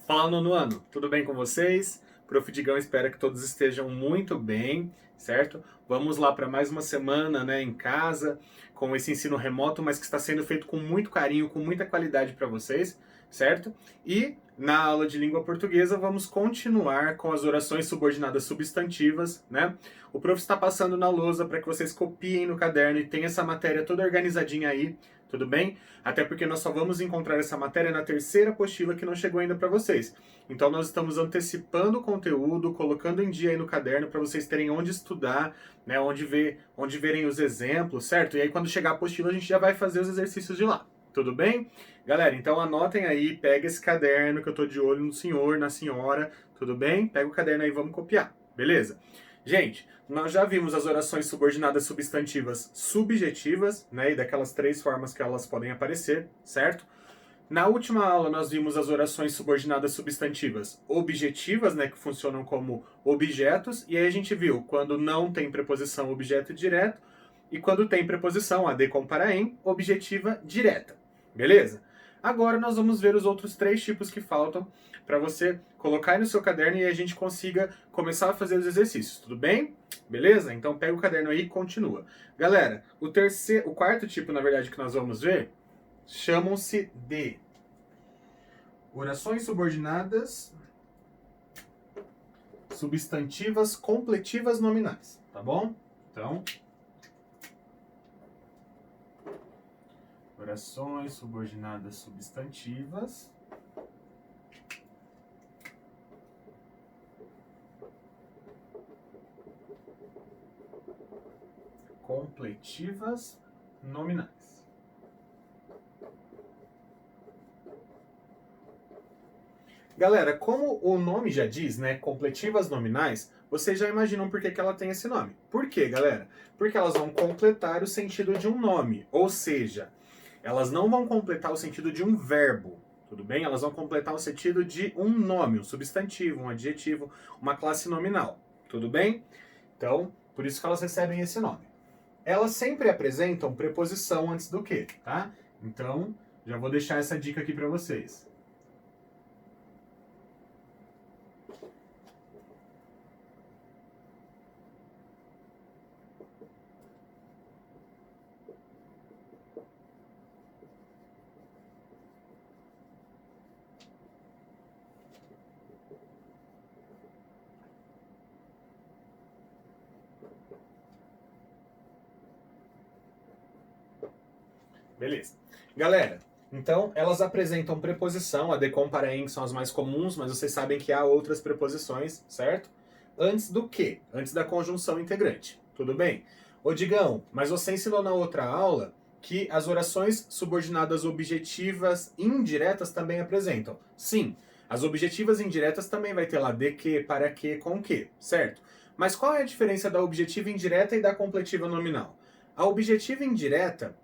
Fala, nono ano, tudo bem com vocês? Prof. Digão espera que todos estejam muito bem, certo? Vamos lá para mais uma semana, né, em casa, com esse ensino remoto, mas que está sendo feito com muito carinho, com muita qualidade para vocês, certo? E na aula de língua portuguesa vamos continuar com as orações subordinadas substantivas, né? O prof está passando na lousa para que vocês copiem no caderno e tenham essa matéria toda organizadinha aí, tudo bem? Até porque nós só vamos encontrar essa matéria na terceira apostila que não chegou ainda para vocês. Então nós estamos antecipando o conteúdo, colocando em dia aí no caderno para vocês terem onde estudar, né, onde verem os exemplos, certo? E aí quando chegar a apostila a gente já vai fazer os exercícios de lá. Tudo bem? Galera, então anotem aí, pega esse caderno que eu tô de olho no senhor, na senhora, tudo bem? Pega o caderno aí e vamos copiar, beleza? Gente, nós já vimos as orações subordinadas substantivas subjetivas, né, e daquelas três formas que elas podem aparecer, certo? Na última aula nós vimos as orações subordinadas substantivas objetivas, né, que funcionam como objetos, e aí a gente viu quando não tem preposição objeto direto e quando tem preposição AD com para em, objetiva direta. Beleza? Agora nós vamos ver os outros três tipos que faltam para você colocar aí no seu caderno e a gente consiga começar a fazer os exercícios, tudo bem? Beleza? Então pega o caderno aí e continua. Galera, o quarto tipo, na verdade, que nós vamos ver, chamam-se de orações subordinadas substantivas completivas nominais, tá bom? Então, orações subordinadas substantivas completivas nominais. Galera, como o nome já diz, né, completivas nominais, vocês já imaginam por que ela tem esse nome. Por quê, galera? Porque elas vão completar o sentido de um nome, ou seja, elas não vão completar o sentido de um verbo, tudo bem? Elas vão completar o sentido de um nome, um substantivo, um adjetivo, uma classe nominal, tudo bem? Então, por isso que elas recebem esse nome. Elas sempre apresentam preposição antes do que, tá? Então, já vou deixar essa dica aqui para vocês. Beleza. Galera, então elas apresentam preposição, a de com para em são as mais comuns, mas vocês sabem que há outras preposições, certo? Antes do que? Antes da conjunção integrante. Tudo bem? Ô Digão, mas você ensinou na outra aula que as orações subordinadas objetivas indiretas também apresentam. Sim, as objetivas indiretas também vai ter lá de que, para que, com que, certo? Mas qual é a diferença da objetiva indireta e da completiva nominal? A objetiva indireta,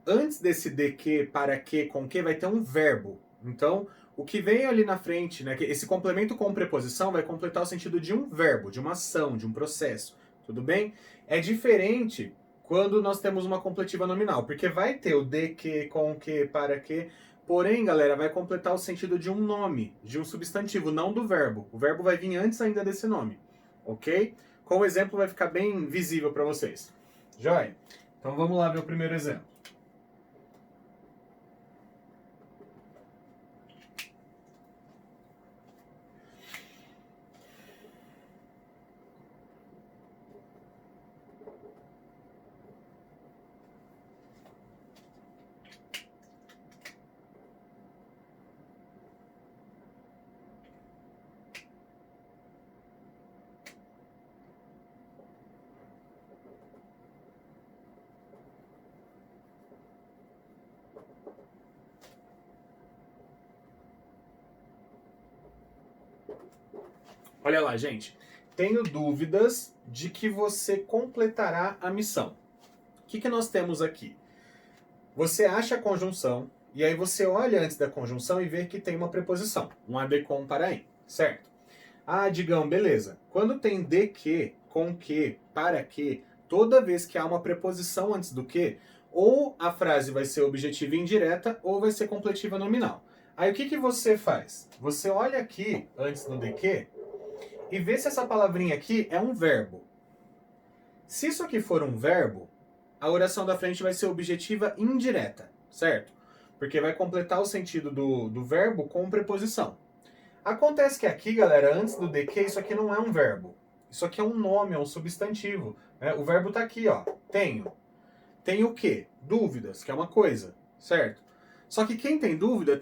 antes desse de que, para que, com que, vai ter um verbo. Então, o que vem ali na frente, né, esse complemento com preposição vai completar o sentido de um verbo, de uma ação, de um processo. Tudo bem? É diferente quando nós temos uma completiva nominal, porque vai ter o de que, com que, para que, porém, galera, vai completar o sentido de um nome, de um substantivo, não do verbo. O verbo vai vir antes ainda desse nome, ok? Com o exemplo vai ficar bem visível para vocês. Joia? Então vamos lá ver o primeiro exemplo. Olha lá, gente. Tenho dúvidas de que você completará a missão. O que nós temos aqui? Você acha a conjunção, e aí você olha antes da conjunção e vê que tem uma preposição, um AD com para em, certo? Ah, Digão, beleza. Quando tem de que, com que, para que, toda vez que há uma preposição antes do que, ou a frase vai ser objetiva indireta ou vai ser completiva nominal. Aí o que que você faz? Você olha aqui, antes do de que, e vê se essa palavrinha aqui é um verbo. Se isso aqui for um verbo, a oração da frente vai ser objetiva indireta, certo? Porque vai completar o sentido do verbo com preposição. Acontece que aqui, galera, antes do de que, isso aqui não é um verbo. Isso aqui é um nome, é um substantivo. Né? O verbo tá aqui, ó. Tenho. Tenho o quê? Dúvidas, que é uma coisa, certo? Só que quem tem dúvida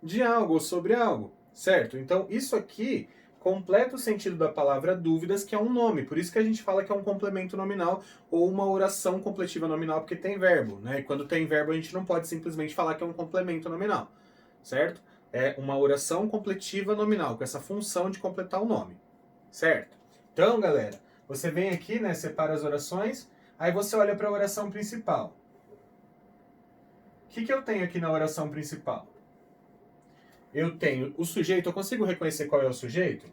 de algo ou sobre algo, certo? Então, isso aqui completa o sentido da palavra dúvidas, que é um nome. Por isso que a gente fala que é um complemento nominal ou uma oração completiva nominal, porque tem verbo, né? E quando tem verbo, a gente não pode simplesmente falar que é um complemento nominal, certo? É uma oração completiva nominal, com essa função de completar o nome, certo? Então, galera, você vem aqui, né, separa as orações, aí você olha para a oração principal. O que eu tenho aqui na oração principal? Eu tenho o sujeito, eu consigo reconhecer qual é o sujeito?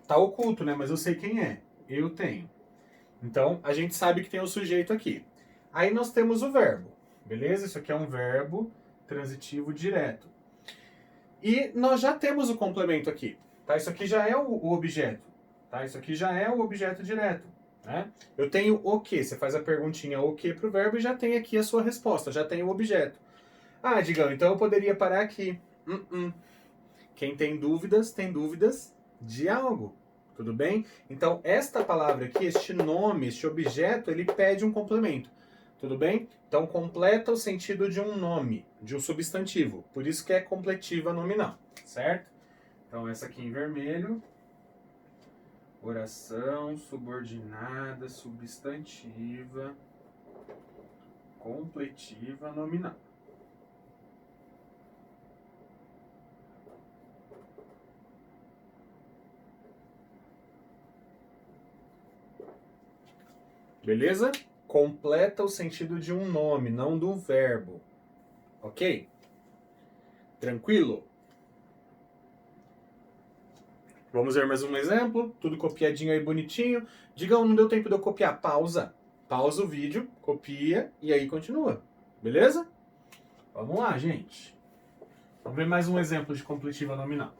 Tá oculto, né, mas eu sei quem é. Eu tenho. Então, a gente sabe que tem o sujeito aqui. Aí nós temos o verbo, beleza? Isso aqui é um verbo transitivo direto. E nós já temos o complemento aqui, tá? Isso aqui já é o objeto, tá? Isso aqui já é o objeto direto, né? Eu tenho o que, você faz a perguntinha o que pro verbo e já tem aqui a sua resposta, já tem o objeto. Ah, Digão, então eu poderia parar aqui. Quem tem dúvidas de algo, tudo bem? Então, esta palavra aqui, este nome, este objeto, ele pede um complemento. Tudo bem? Então, completa o sentido de um nome, de um substantivo. Por isso que é completiva nominal, certo? Então, essa aqui em vermelho. Oração subordinada, substantiva, completiva nominal. Beleza? Completa o sentido de um nome, não do verbo. Ok? Tranquilo? Vamos ver mais um exemplo. Tudo copiadinho aí, bonitinho. Digam, não deu tempo de eu copiar. Pausa. Pausa o vídeo, copia e aí continua. Beleza? Vamos lá, gente. Vamos ver mais um exemplo de completiva nominal.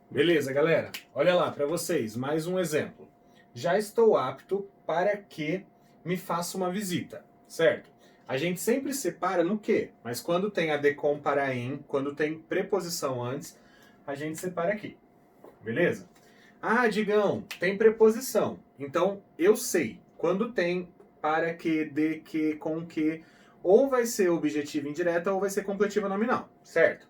Beleza, galera? Olha lá para vocês, mais um exemplo. Já estou apto para que me faça uma visita, certo? A gente sempre separa no que, mas quando tem a decom para em, quando tem preposição antes, a gente separa aqui, beleza? Ah, Digão, tem preposição. Então, eu sei, quando tem para que, de que, com que, ou vai ser objetiva indireta ou vai ser completiva nominal, certo?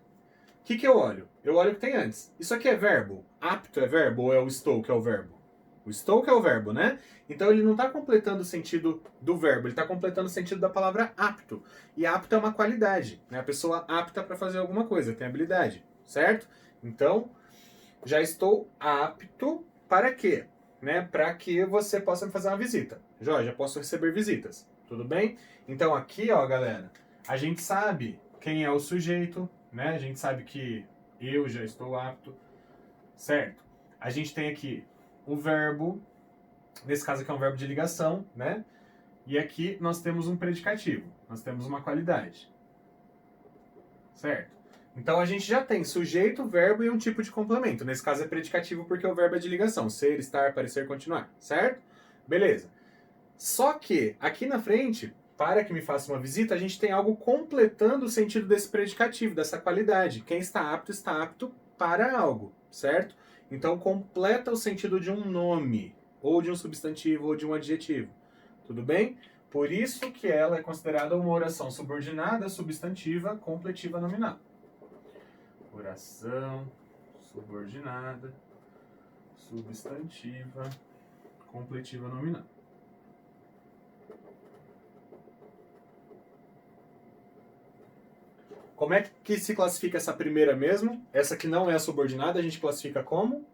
O que eu olho? Eu olho o que tem antes. Isso aqui é verbo? Apto é verbo ou é o estou que é o verbo? O estou que é o verbo, né? Então ele não está completando o sentido do verbo, ele está completando o sentido da palavra apto. E apto é uma qualidade, né? A pessoa apta para fazer alguma coisa, tem habilidade, certo? Então, já estou apto para quê? Né? Para que você possa me fazer uma visita. Jorge, já posso receber visitas, tudo bem? Então aqui, ó, galera, a gente sabe quem é o sujeito, né? A gente sabe que eu já estou apto, certo? A gente tem aqui o verbo, nesse caso aqui é um verbo de ligação, né? E aqui nós temos um predicativo, nós temos uma qualidade, certo? Então a gente já tem sujeito, verbo e um tipo de complemento. Nesse caso é predicativo porque o verbo é de ligação, ser, estar, parecer, continuar, certo? Beleza. Só que aqui na frente para que me faça uma visita, a gente tem algo completando o sentido desse predicativo, dessa qualidade. Quem está apto para algo, certo? Então completa o sentido de um nome, ou de um substantivo, ou de um adjetivo. Tudo bem? Por isso que ela é considerada uma oração subordinada, substantiva, completiva, nominal. Oração subordinada, substantiva, completiva, nominal. Como é que se classifica essa primeira mesmo? Essa que não é a subordinada, a gente classifica como?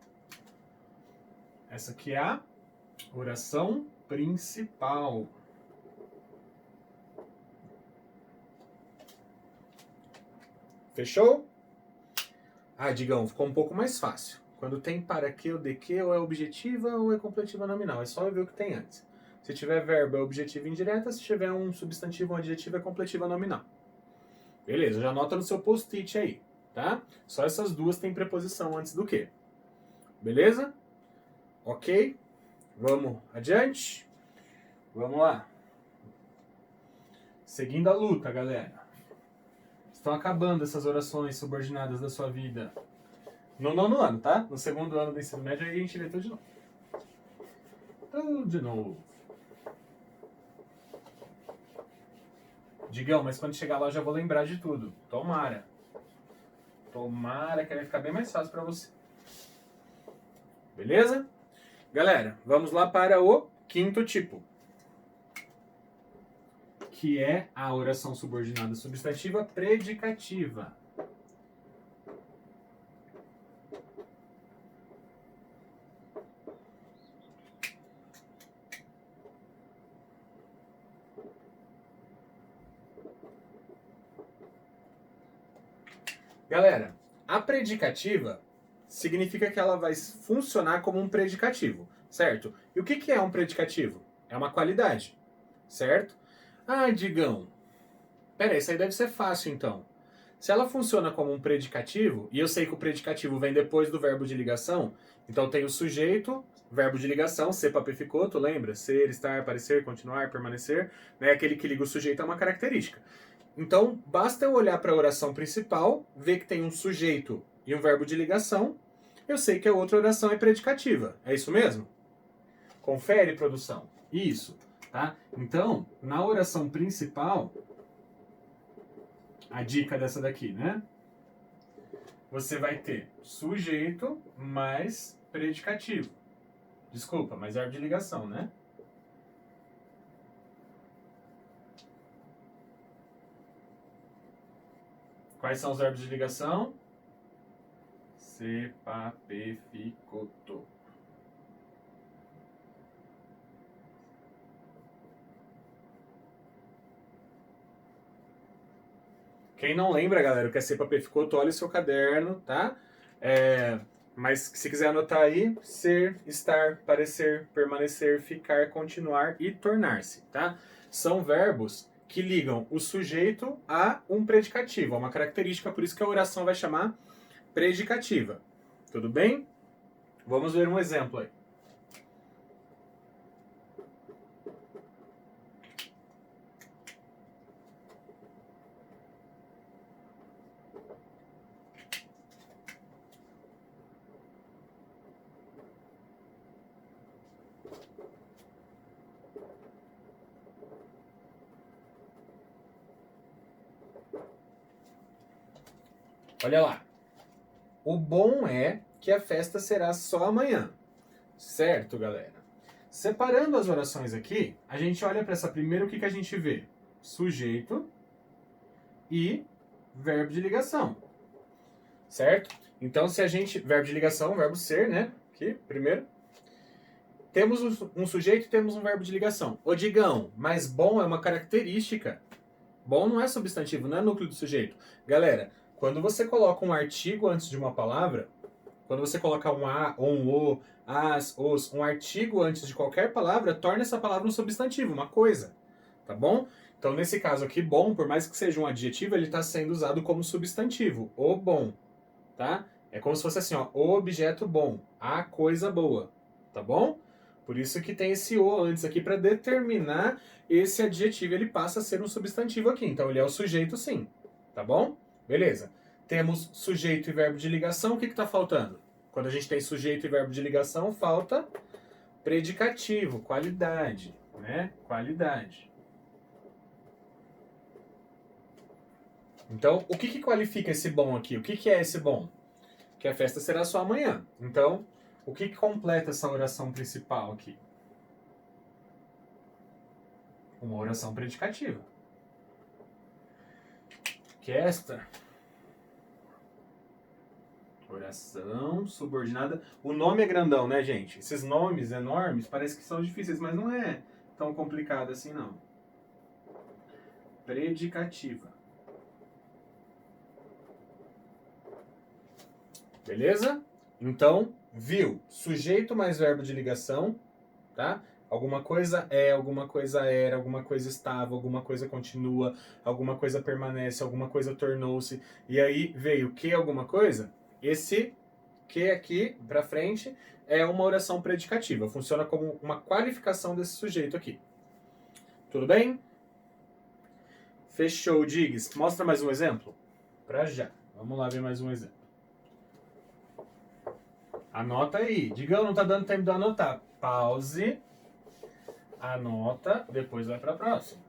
Essa aqui é a oração principal. Fechou? Ah, Digão, ficou um pouco mais fácil. Quando tem para que ou de que, ou é objetiva ou é completiva nominal. É só eu ver o que tem antes. Se tiver verbo, é objetiva indireta. Se tiver um substantivo ou um adjetivo, é completiva nominal. Beleza, já anota no seu post-it aí, tá? Só essas duas têm preposição antes do que. Beleza? Ok? Vamos adiante? Vamos lá. Seguindo a luta, galera. Estão acabando essas orações subordinadas da sua vida. No nono ano, tá? No segundo ano do ensino médio, aí a gente vê tudo de novo. Tudo de novo. Digão, mas quando chegar lá eu já vou lembrar de tudo. Tomara. Tomara que vai ficar bem mais fácil para você. Beleza? Galera, vamos lá para o quinto tipo. Que é a oração subordinada substantiva predicativa. Galera, a predicativa significa que ela vai funcionar como um predicativo, certo? E o que é um predicativo? É uma qualidade, certo? Ah, Digão, peraí, isso aí deve ser fácil então. Se ela funciona como um predicativo, e eu sei que o predicativo vem depois do verbo de ligação, então tem o sujeito, verbo de ligação, ser, papel, ficou, tu lembra? Ser, estar, parecer, continuar, permanecer, né? Aquele que liga o sujeito é uma característica. Então, basta eu olhar para a oração principal, ver que tem um sujeito e um verbo de ligação, eu sei que a outra oração é predicativa. É isso mesmo? Confere, produção. Isso, tá? Então, na oração principal, a dica dessa daqui, né? Você vai ter sujeito mais predicativo. Desculpa, mas verbo de ligação, né? Quais são os verbos de ligação? Se, pa, pe, fi, co, to. Quem não lembra, galera, o que é ser, pa, pe, fi, co, to, olha o seu caderno, tá? Mas se quiser anotar aí, ser, estar, parecer, permanecer, ficar, continuar e tornar-se, tá? São verbos que ligam o sujeito a um predicativo, a uma característica, por isso que a oração vai chamar predicativa. Tudo bem? Vamos ver um exemplo aí. Olha lá. O bom é que a festa será só amanhã. Certo, galera? Separando as orações aqui, a gente olha para essa primeira, o que a gente vê? Sujeito e verbo de ligação. Certo? Então, se a gente... Verbo de ligação, verbo ser, né? Aqui, primeiro. Temos um sujeito e temos um verbo de ligação. Ô, Digão, mas bom é uma característica. Bom não é substantivo, não é núcleo do sujeito. Galera, quando você coloca um artigo antes de uma palavra, quando você coloca um a, ou um o, as, os, um artigo antes de qualquer palavra, torna essa palavra um substantivo, uma coisa. Tá bom? Então, nesse caso aqui, bom, por mais que seja um adjetivo, ele está sendo usado como substantivo. O bom. Tá? É como se fosse assim, ó, o objeto bom, a coisa boa. Tá bom? Por isso que tem esse o antes aqui para determinar esse adjetivo, ele passa a ser um substantivo aqui. Então ele é o sujeito sim, tá bom? Beleza. Temos sujeito e verbo de ligação, o que está faltando? Quando a gente tem sujeito e verbo de ligação, falta predicativo, qualidade, né? Qualidade. Então, o que qualifica esse bom aqui? O que é esse bom? Que a festa será só amanhã. Então, o que completa essa oração principal aqui? Uma oração predicativa. Que é esta? Oração subordinada. O nome é grandão, né, gente? Esses nomes enormes parece que são difíceis, mas não é tão complicado assim, não. Predicativa. Beleza? Então, viu? Sujeito mais verbo de ligação, tá? Alguma coisa é, alguma coisa era, alguma coisa estava, alguma coisa continua, alguma coisa permanece, alguma coisa tornou-se. E aí veio que alguma coisa? Esse que aqui pra frente é uma oração predicativa. Funciona como uma qualificação desse sujeito aqui. Tudo bem? Fechou, Diggs. Mostra mais um exemplo? Pra já. Vamos lá ver mais um exemplo. Anota aí. Digão, não tá dando tempo de eu anotar. Pause. Anota. Depois vai pra próxima.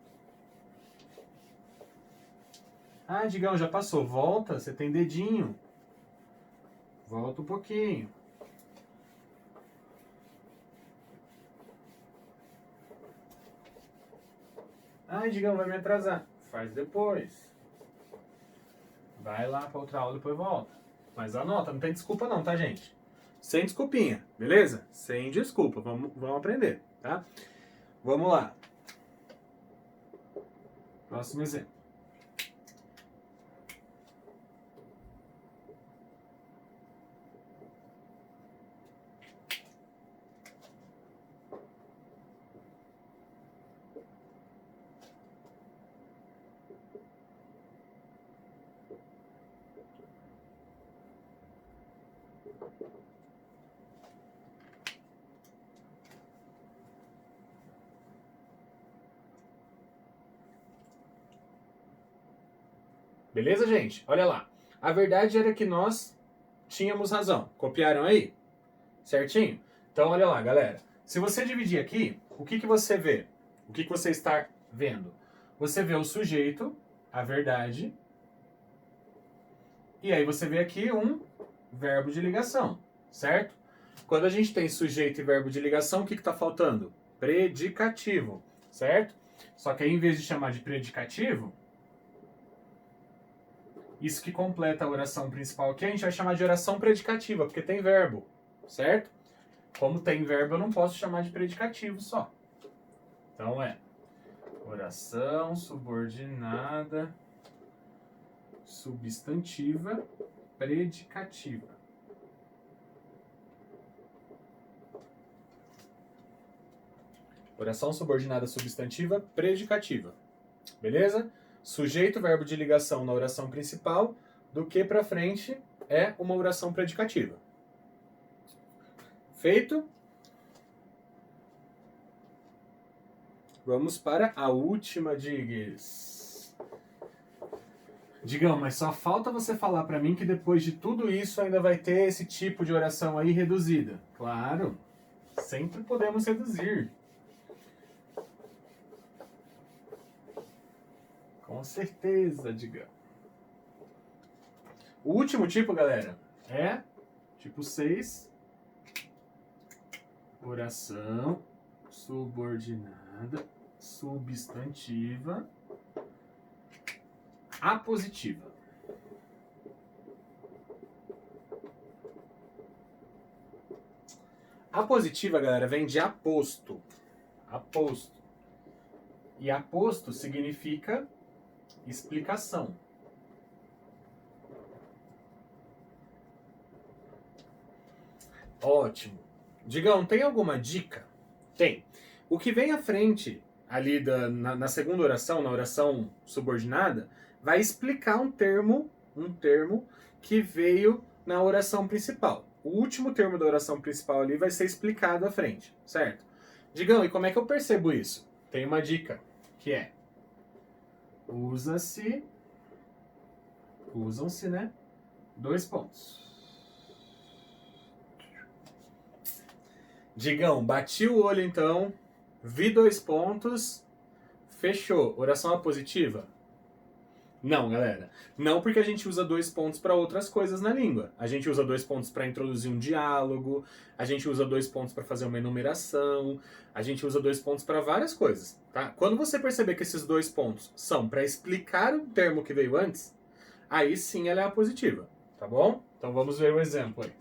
Ah, Digão, já passou. Volta. Você tem dedinho. Volta um pouquinho. Ah, Digão, vai me atrasar. Faz depois. Vai lá pra outra aula e depois volta. Mas anota. Não tem desculpa não, tá, gente? Sem desculpinha, beleza? Sem desculpa, vamos aprender, tá? Vamos lá. Próximo exemplo. Beleza, gente? Olha lá. A verdade era que nós tínhamos razão. Copiaram aí? Certinho? Então, olha lá, galera. Se você dividir aqui, o que você vê? O que você está vendo? Você vê o sujeito, a verdade, e aí você vê aqui um verbo de ligação, certo? Quando a gente tem sujeito e verbo de ligação, o que está faltando? Predicativo, certo? Só que aí, em vez de chamar de predicativo, isso que completa a oração principal aqui, a gente vai chamar de oração predicativa, porque tem verbo, certo? Como tem verbo, eu não posso chamar de predicativo só. Então é oração subordinada substantiva predicativa. Oração subordinada substantiva predicativa. Beleza? Sujeito, verbo de ligação na oração principal, do que pra frente é uma oração predicativa. Feito? Vamos para a última, Diggs. Digão, mas só falta você falar pra mim que depois de tudo isso ainda vai ter esse tipo de oração aí reduzida. Claro, sempre podemos reduzir. Com certeza, Digão. O último tipo, galera, é tipo 6. Oração subordinada substantiva apositiva. Apositiva, galera, vem de aposto. Aposto. E aposto significa explicação. Ótimo. Digão, tem alguma dica? Tem. O que vem à frente ali na segunda oração, na oração subordinada, vai explicar um termo que veio na oração principal. o último termo da oração principal ali vai ser explicado à frente, certo? Digam, e como é que eu percebo isso? Tem uma dica, que é usam-se, né? 2 pontos. Digão, bati o olho então, vi 2 pontos, fechou. Oração apositiva? Não, galera. Não, porque a gente usa 2 pontos para outras coisas na língua. A gente usa 2 pontos para introduzir um diálogo, a gente usa 2 pontos para fazer uma enumeração, a gente usa 2 pontos para várias coisas, tá? Quando você perceber que esses 2 pontos são para explicar o termo que veio antes, aí sim ela é apositiva, tá bom? Então vamos ver o exemplo aí.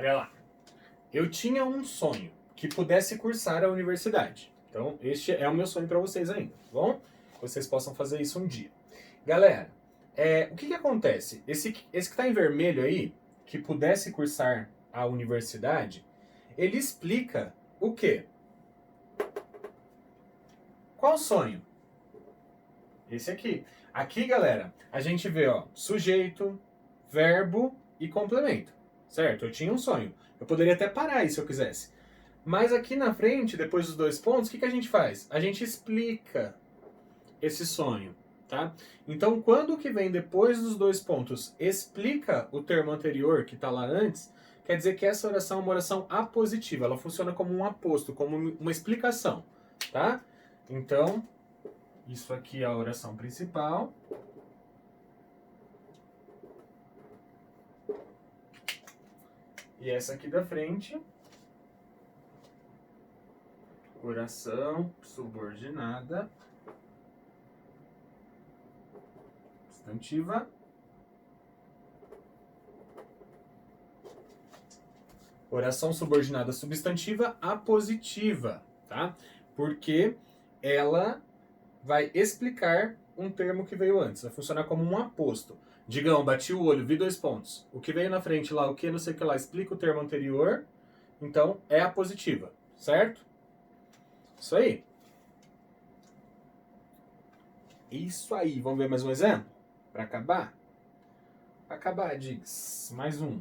Olha lá. Eu tinha um sonho que pudesse cursar a universidade. Então, este é o meu sonho para vocês ainda, tá bom? Que vocês possam fazer isso um dia. Galera, o que acontece? Esse que está em vermelho aí, que pudesse cursar a universidade, ele explica o quê? Qual sonho? Esse aqui. Aqui, galera, a gente vê, ó, sujeito, verbo e complemento, certo? Eu tinha um sonho. Eu poderia até parar aí se eu quisesse. Mas aqui na frente, depois dos 2 pontos, o que a gente faz? A gente explica esse sonho, tá? Então, quando o que vem depois dos 2 pontos explica o termo anterior que está lá antes, quer dizer que essa oração é uma oração apositiva. Ela funciona como um aposto, como uma explicação, tá? Então, isso aqui é a oração principal. E essa aqui da frente, oração subordinada, substantiva, oração subordinada substantiva apositiva, tá? Porque ela vai explicar um termo que veio antes, vai funcionar como um aposto. Digam, bati o olho, vi 2 pontos. O que veio na frente lá, o que, não sei o que lá, explica o termo anterior, então é a positiva, certo? Isso aí. Isso aí. Vamos ver mais um exemplo? Para acabar? Acabar, Diggs. Mais um.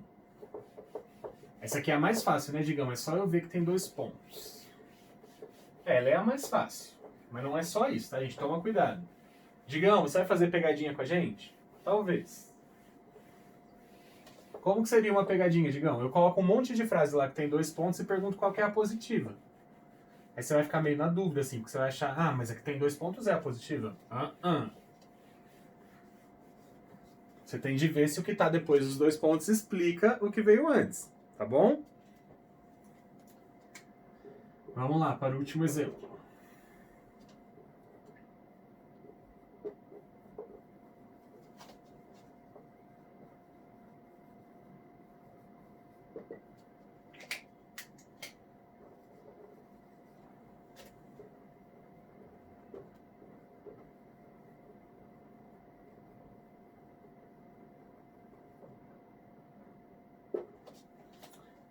Essa aqui é a mais fácil, né, Digão? É só eu ver que tem 2 pontos. Ela é a mais fácil. Mas não é só isso, tá, gente? Toma cuidado. Digão, você vai fazer pegadinha com a gente? Talvez. Como que seria uma pegadinha, Digão? Eu coloco um monte de frase lá que tem 2 pontos e pergunto qual que é a positiva. Aí você vai ficar meio na dúvida, assim, porque você vai achar, ah, mas a que tem 2 pontos é a positiva? Você tem de ver se o que está depois dos 2 pontos explica o que veio antes, tá bom? Vamos lá para o último exemplo.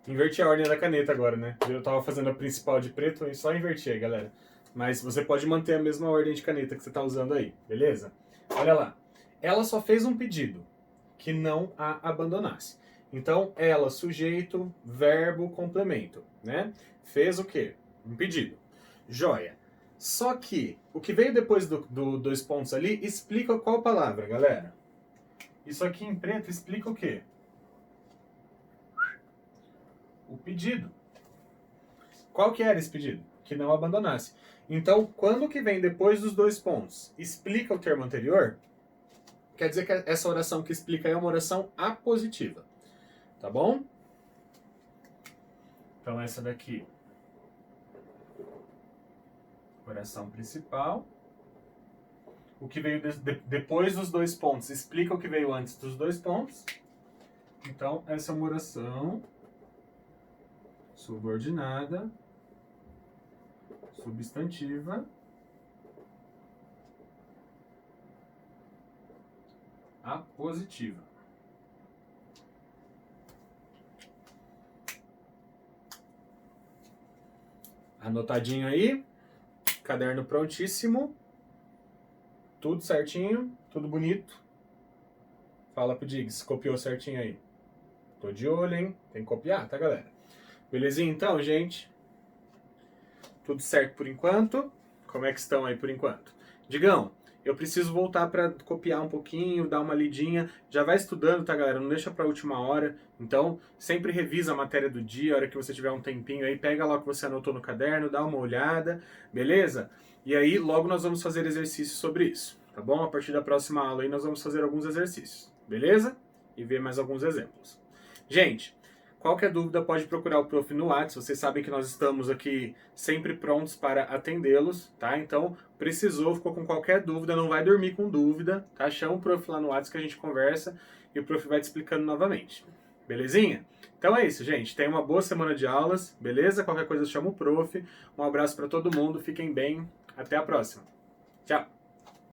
Inverti a ordem da caneta agora, né? Eu tava fazendo a principal de preto e só inverti aí, galera. Mas você pode manter a mesma ordem de caneta que você tá usando aí, beleza? Olha lá. Ela só fez um pedido, que não a abandonasse. Então, ela, sujeito, verbo, complemento, né? Fez o quê? Um pedido. Joia. Só que o que veio depois do 2 pontos ali explica qual palavra, galera? Isso aqui em preto explica o quê? O pedido. Qual que era esse pedido? Que não abandonasse. Então, quando o que vem depois dos 2 pontos explica o termo anterior, quer dizer que essa oração que explica é uma oração apositiva. Tá bom? Então, essa daqui, oração principal. o que veio depois dos dois pontos explica o que veio antes dos dois pontos. Então, essa é uma oração subordinada, substantiva, apositiva. Anotadinho aí, caderno prontíssimo, tudo certinho, tudo bonito. Fala pro Diggs, copiou certinho aí. Tô de olho, hein? Tem que copiar, tá, galera? Belezinha então, gente? Tudo certo por enquanto? Como é que estão aí por enquanto? Digão, eu preciso voltar para copiar um pouquinho, dar uma lidinha. Já vai estudando, tá, galera? Não deixa pra última hora. Então, sempre revisa a matéria do dia, a hora que você tiver um tempinho aí, pega lá o que você anotou no caderno, dá uma olhada, beleza? E aí, logo nós vamos fazer exercícios sobre isso, tá bom? A partir da próxima aula aí, nós vamos fazer alguns exercícios, beleza? E ver mais alguns exemplos. Gente, qualquer dúvida pode procurar o prof no WhatsApp. Vocês sabem que nós estamos aqui sempre prontos para atendê-los, tá? Então, precisou, ficou com qualquer dúvida, não vai dormir com dúvida, tá? Chama o prof lá no WhatsApp que a gente conversa e o prof vai te explicando novamente. Belezinha? Então é isso, gente. Tenha uma boa semana de aulas, beleza? Qualquer coisa chama o prof. Um abraço para todo mundo, fiquem bem. Até a próxima. Tchau!